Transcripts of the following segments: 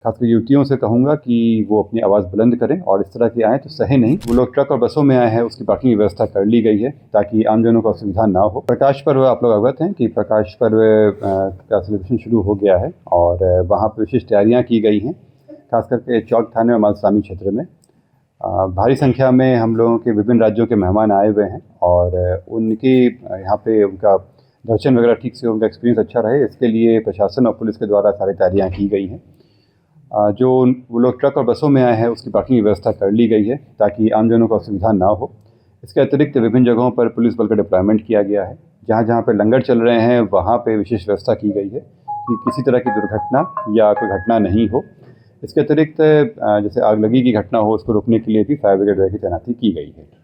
खासकर युवतियों से कहूँगा कि वो अपनी आवाज़ बुलंद करें और इस तरह के आएँ तो सहे नहीं। वो लोग ट्रक और बसों में आए हैं, उसकी पार्किंग की व्यवस्था कर ली गई है ताकि आमजनों को असुविधा ना हो। प्रकाश पर्व आप लोग अवगत हैं कि प्रकाश पर्व का सेलिब्रेशन शुरू हो गया है और वहाँ पर विशेष तैयारियाँ की गई हैं, खास करके चौक थाने और मालसामी क्षेत्र में। भारी संख्या में हम लोगों के विभिन्न राज्यों के मेहमान आए हुए हैं और उनकी यहाँ पे उनका दर्शन वगैरह ठीक से उनका एक्सपीरियंस अच्छा रहे, इसके लिए प्रशासन और पुलिस के द्वारा सारी तैयारियाँ की गई हैं। जो वो लोग ट्रक और बसों में आए हैं उसकी पार्किंग की व्यवस्था कर ली गई है ताकि आमजनों को असुविधा ना हो। इसके अतिरिक्त विभिन्न जगहों पर पुलिस बल का डिप्लॉयमेंट किया गया है। जहाँ जहाँ पर लंगर चल रहे हैं वहाँ पे विशेष व्यवस्था की गई है कि किसी तरह की दुर्घटना या कोई घटना नहीं हो। इसके अतिरिक्त जैसे आग लगी की घटना हो उसको रोकने के लिए भी फायर ब्रिगेड की तैनाती की गई है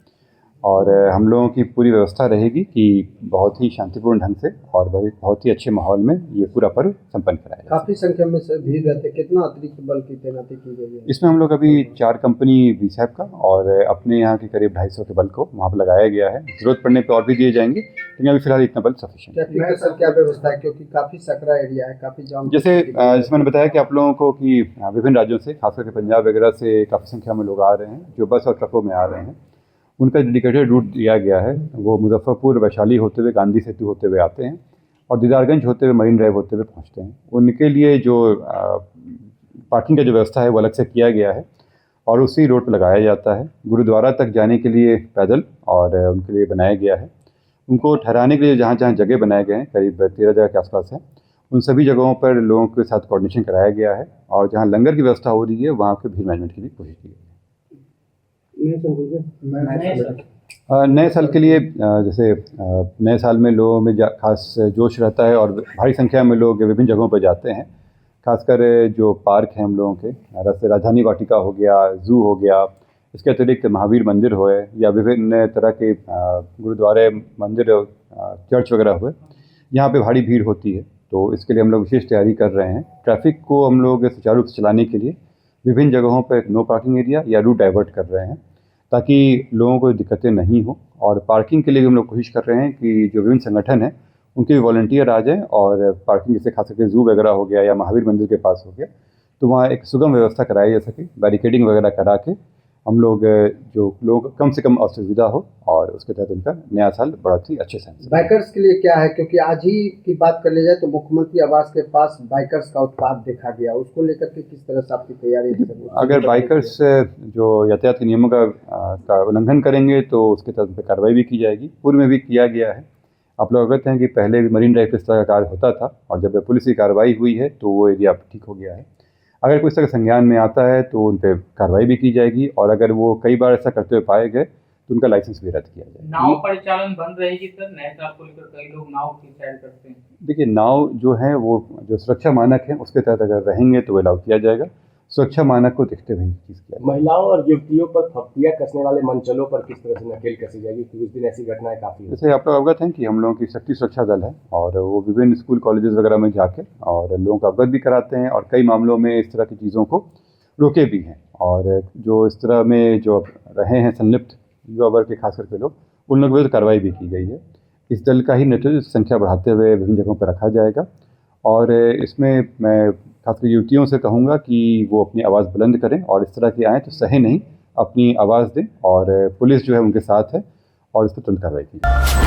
और हम लोगों की पूरी व्यवस्था रहेगी कि बहुत ही शांतिपूर्ण ढंग से और बहुत ही अच्छे माहौल में ये पूरा पर्व संपन्न कराया जाए। काफ़ी संख्या में भीड़ रहते, कितना अतिरिक्त बल की तैनाती की गई है? इसमें हम लोग अभी 4 कंपनी बीसैप का और अपने यहाँ के करीब 250 के बल को वहाँ पर लगाया गया है। जरूरत पड़ने पर और भी दिए जाएंगे, लेकिन अभी फिलहाल इतना बल सफिशिएंट है। सर क्या व्यवस्था है, क्योंकि काफ़ी सकरा एरिया है, काफ़ी जाम। जैसे मैंने बताया कि आप लोगों को कि विभिन्न राज्यों से खासकर के पंजाब वगैरह से काफ़ी संख्या में लोग आ रहे हैं जो बस और ट्रकों में आ रहे हैं। उनका डेडिकेटेड रूट दिया गया है, वो मुजफ्फरपुर वैशाली होते हुए गांधी सेतु होते हुए आते हैं और दीदारगंज होते हुए मरीन ड्राइव होते हुए पहुंचते हैं। उनके लिए जो पार्किंग का जो व्यवस्था है वो अलग से किया गया है और उसी रोड पर लगाया जाता है। गुरुद्वारा तक जाने के लिए पैदल और उनके लिए बनाया गया है। उनको ठहराने के लिए जहाँ जहाँ जगह बनाए गए हैं, करीब 13 जगह के आसपास हैं, उन सभी जगहों पर लोगों के साथ कोऑर्डिनेशन कराया गया है और जहाँ लंगर की व्यवस्था हो रही है वहाँ के भीड़ मैनेजमेंट की भी कोशिश की गई है। नए साल के लिए जैसे नए साल में लोगों में खास जोश रहता है और भारी संख्या में लोग विभिन्न जगहों पर जाते हैं। खासकर जो पार्क हैं हम लोगों के, जैसे राजधानी वाटिका हो गया, ज़ू हो गया, इसके अतिरिक्त महावीर मंदिर हुए या विभिन्न तरह के गुरुद्वारे, मंदिर, चर्च वगैरह हुए, यहाँ पे भारी भीड़ होती है। तो इसके लिए हम लोग विशेष तैयारी कर रहे हैं। ट्रैफिक को हम लोग सुचारू रूप से चलाने के लिए विभिन्न जगहों पर नो पार्किंग एरिया या रूट डाइवर्ट कर रहे हैं ताकि लोगों को दिक्कतें नहीं हो। और पार्किंग के लिए भी हम लोग कोशिश कर रहे हैं कि जो विभिन्न संगठन हैं उनके भी वॉलंटियर आ जाएं और पार्किंग जैसे खास करके ज़ू वगैरह हो गया या महावीर मंदिर के पास हो गया तो वहाँ एक सुगम व्यवस्था कराई जा सके, बैरिकेडिंग वगैरह करा के हम लोग जो लोगों को कम से कम असुविधा हो और उसके तहत उनका नया साल बहुत ही अच्छे से। बाइकर्स के लिए क्या है, क्योंकि आज ही की बात कर ली जाए तो मुख्यमंत्री आवास के पास बाइकर्स का उत्पात देखा गया, उसको लेकर के किस तरह से आपकी तैयारी है? अगर बाइकर्स जो यातायात के नियमों का उल्लंघन करेंगे तो उसके तहत कार्रवाई भी की जाएगी। पूर्व में भी किया गया है। आप लोग अवगत हैं कि पहले भी मरीन ड्राइव इस तरह का कार्य होता था और जब पुलिस की कार्रवाई हुई है तो वो एरिया ठीक हो गया है। अगर कोई इस तरह संज्ञान में आता है तो उन पर कार्रवाई भी की जाएगी और अगर वो कई बार ऐसा करते हुए पाए गए तो उनका लाइसेंस भी रद्द किया जाएगा। नाव परिचालन बंद रहेगी सर, नए साल को लेकर कई लोग नाव की सैर करते हैं। देखिए, नाव जो है वो जो सुरक्षा मानक है उसके तहत अगर रहेंगे तो अलाउ किया जाएगा। सुरक्षा मानक को देखते हुए चीज़ किया। महिलाओं और युवतियों पर फप्तियाँ कसने वाले मंचलों पर किस तरह से नकेल कसी जाएगी, क्योंकि उस दिन ऐसी घटनाएं काफ़ी। जैसे आप लोग अवगत हैं कि हम लोगों की शक्ति सुरक्षा दल है और वो विभिन्न स्कूल कॉलेजेस वगैरह में जाके और लोगों को अवगत भी कराते हैं और कई मामलों में इस तरह की चीज़ों को रोके भी हैं और जो इस तरह में जो रहे हैं संलिप्त युवा वर्ग के खास करके लोग, उन लोगों पर कार्रवाई भी की गई है। इस दल का ही नेतृत्व संख्या बढ़ाते हुए विभिन्न जगहों पर रखा जाएगा और इसमें मैं खासकर युवतियों से कहूँगा कि वो अपनी आवाज़ बुलंद करें और इस तरह के आएँ तो सहे नहीं, अपनी आवाज़ दें और पुलिस जो है उनके साथ है और इस पर तुरंत कार्रवाई की।